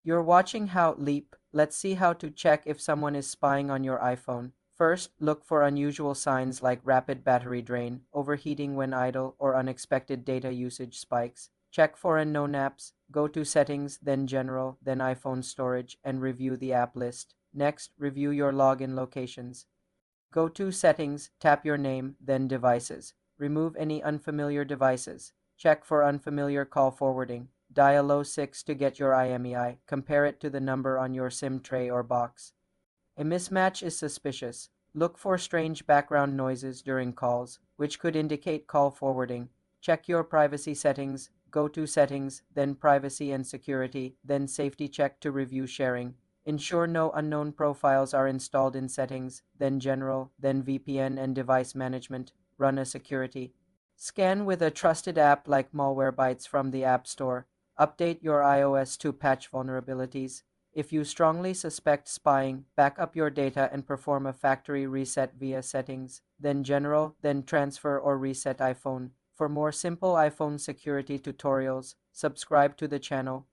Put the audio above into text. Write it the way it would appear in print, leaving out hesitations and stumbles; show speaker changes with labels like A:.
A: You're watching How Leap. Let's see how to check if someone is spying on your iPhone. First, look for unusual signs like rapid battery drain, overheating when idle, or unexpected data usage spikes. Check for unknown apps. Go to Settings, then General, then iPhone Storage, and review the app list. Next, review your login locations. Go to Settings, tap your name, then Devices. Remove any unfamiliar devices. Check for unfamiliar call forwarding. Dial 06 to get your IMEI. Compare it to the number on your SIM tray or box. A mismatch is suspicious. Look for strange background noises during calls, which could indicate call forwarding. Check your privacy settings. Go to Settings, then Privacy and Security, then Safety Check to review sharing. Ensure no unknown profiles are installed in Settings, then General, then VPN and Device Management. Run a security. Scan with a trusted app like Malwarebytes from the App Store. Update your iOS to patch vulnerabilities. If you strongly suspect spying, back up your data and perform a factory reset via Settings, then General, then Transfer or Reset iPhone. For more simple iPhone security tutorials, subscribe to the channel.